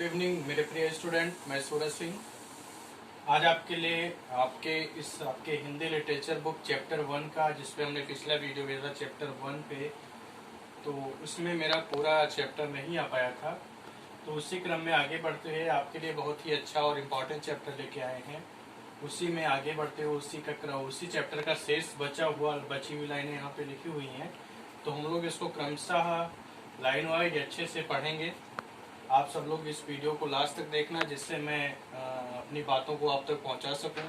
Good evening मेरे प्रिय student, मैं सूरज सिंह आज आपके लिए आपके हिंदी लिटरेचर बुक चैप्टर 1 का, जिसपे हमने पिछला वीडियो भेजा था चैप्टर 1 पे, तो उसमें मेरा पूरा चैप्टर नहीं आ पाया था। तो उसी क्रम में आगे बढ़ते हुए आपके लिए बहुत ही अच्छा और इम्पोर्टेंट चैप्टर लेके आए हैं। उसी में आगे बढ़ते हुए उसी चैप्टर का शेष बची हुई लाइनें यहाँ पे लिखी हुई हैं। तो हम लोग इसको क्रमशः लाइन वाइज अच्छे से पढ़ेंगे। आप सब लोग इस वीडियो को लास्ट तक देखना, जिससे मैं अपनी बातों को आप तक पहुंचा सकूं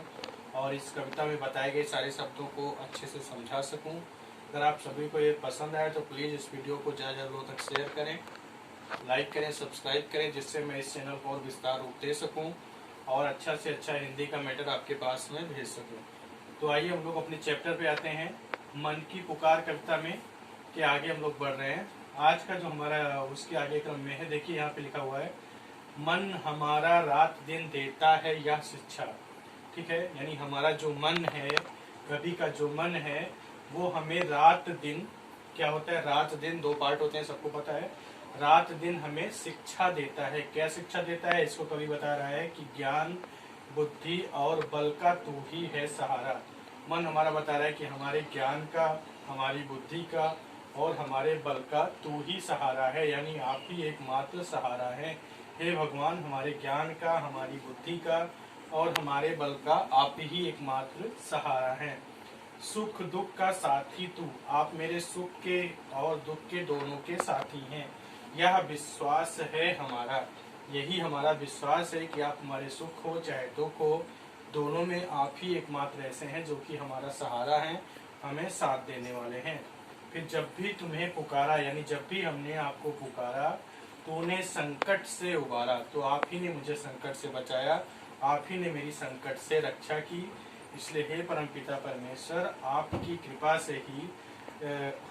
और इस कविता में बताए गए सारे शब्दों को अच्छे से समझा सकूं। अगर आप सभी को ये पसंद आए तो प्लीज़ इस वीडियो को ज़्यादा लोगों तक शेयर करें, लाइक करें, सब्सक्राइब करें, जिससे मैं इस चैनल को और विस्तार रूप दे सकूँ और अच्छा से अच्छा हिंदी का मैटर आपके पास में भेज सकूँ। तो आइए हम लोग अपने चैप्टर पे आते हैं। मन की पुकार कविता में के आगे हम लोग बढ़ रहे हैं। आज का जो हमारा उसके आगे क्रम में है, देखिए यहाँ पे लिखा हुआ है, मन हमारा रात दिन देता है यह शिक्षा। ठीक है, यानी हमारा जो मन है, कवि का जो मन है, वो हमें रात दिन, क्या होता है रात दिन, दो पार्ट होते हैं, सबको पता है। रात दिन हमें शिक्षा देता है। क्या शिक्षा देता है, इसको कवि बता रहा है कि ज्ञान, बुद्धि और बल का तू ही है सहारा। मन हमारा बता रहा है कि हमारे ज्ञान का, हमारी बुद्धि का और हमारे बल का तू ही सहारा है, यानी आप ही एकमात्र सहारा है। हे भगवान, हमारे ज्ञान का, हमारी बुद्धि का और हमारे बल का आप ही एकमात्र सहारा है। सुख दुख का साथी तू, आप मेरे सुख के और दुख के दोनों के साथी हैं। यह विश्वास है हमारा, यही हमारा विश्वास है कि आप हमारे सुख हो चाहे दुख हो, दोनों में आप ही एकमात्र ऐसे हैं जो कि हमारा सहारा हैं, हमें साथ देने वाले हैं। फिर जब भी तुम्हें पुकारा, यानी जब भी हमने आपको पुकारा, तूने संकट से उबारा, तो आप ही ने मुझे संकट से बचाया, आप ही ने मेरी संकट से रक्षा की। इसलिए हे परमपिता परमेश्वर, आपकी कृपा से ही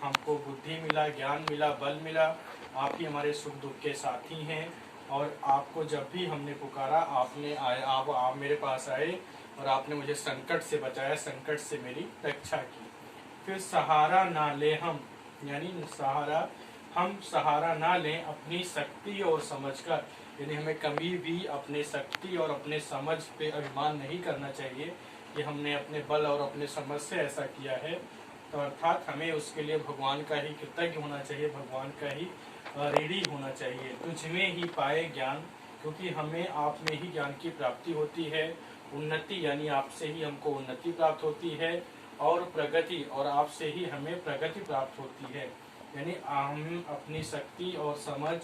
हमको बुद्धि मिला, ज्ञान मिला, बल मिला। आप ही हमारे सुख दुख के साथी हैं और आपको जब भी हमने पुकारा, आप मेरे पास आए और आपने मुझे संकट से बचाया, संकट से मेरी रक्षा की। फिर सहारा ना ले हम, यानी हम सहारा ना लें अपनी शक्ति और समझ का, यानी हमें कभी भी अपने शक्ति और अपने समझ पे अभिमान नहीं करना चाहिए कि हमने अपने बल और अपने समझ से ऐसा किया है। तो अर्थात हमें उसके लिए भगवान का ही कृतज्ञ होना चाहिए, भगवान का ही ऋणी होना चाहिए। तुझ में ही पाए ज्ञान, क्योंकि हमें आप में ही ज्ञान की प्राप्ति होती है। उन्नति, यानी आपसे ही हमको उन्नति प्राप्त होती है, और प्रगति, और आपसे ही हमें प्रगति प्राप्त होती है। यानी हम अपनी शक्ति और समझ,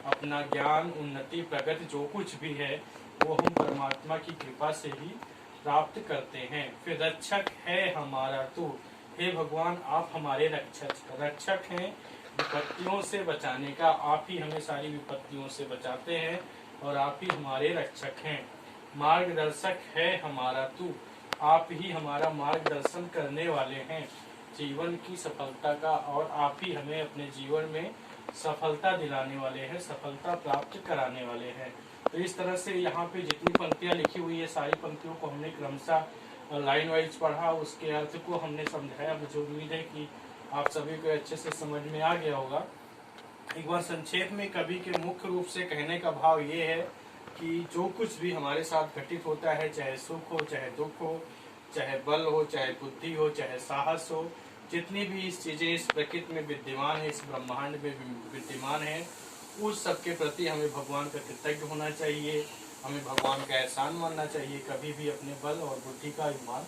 अपना ज्ञान, उन्नति, प्रगति जो कुछ भी है, वो हम परमात्मा की कृपा से ही प्राप्त करते हैं। फिर रक्षक है हमारा तू, हे भगवान आप हमारे रक्षक हैं। विपत्तियों से बचाने का, आप ही हमें सारी विपत्तियों से बचाते हैं और आप ही हमारे रक्षक हैं। मार्गदर्शक है हमारा तू, आप ही हमारा मार्गदर्शन करने वाले हैं जीवन की सफलता का, और आप ही हमें अपने जीवन में सफलता दिलाने वाले हैं, सफलता प्राप्त कराने वाले हैं। तो इस तरह से यहाँ पे जितनी पंक्तियाँ लिखी हुई है, सारी पंक्तियों को हमने क्रमशः लाइन वाइज पढ़ा, उसके अर्थ को हमने समझाया। मुझे उम्मीद है कि आप सभी को अच्छे से समझ में आ गया होगा। एक बार संक्षेप में कवि के मुख्य रूप से कहने का भाव ये है कि जो कुछ भी हमारे साथ घटित होता है, चाहे सुख हो, चाहे दुख हो, चाहे बल हो, चाहे बुद्धि हो, चाहे साहस हो, जितनी भी इस चीजें इस प्रकृति में विद्यमान है, इस ब्रह्मांड में विद्यमान है, उस सब के प्रति हमें भगवान का कृतज्ञ होना चाहिए, हमें भगवान का एहसान मानना चाहिए, कभी भी अपने बल और बुद्धि का अभिमान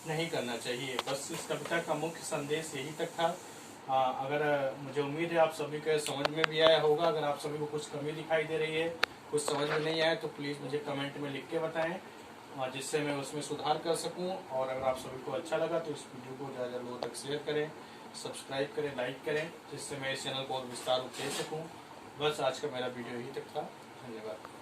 नहीं करना चाहिए। बस इस कविता का मुख्य संदेश यही तक था। अगर मुझे उम्मीद है आप सभी को समझ में भी आया होगा। अगर आप सभी को कुछ कमी दिखाई दे रही है, कुछ समझ में नहीं आया, तो प्लीज़ मुझे कमेंट में लिख के बताएं, जिससे मैं उसमें सुधार कर सकूं। और अगर आप सभी को अच्छा लगा तो इस वीडियो को ज़्यादा लोगों तक शेयर करें, सब्सक्राइब करें, लाइक करें, जिससे मैं इस चैनल को और विस्तार दे सकूं। बस आज का मेरा वीडियो यही तक था। धन्यवाद।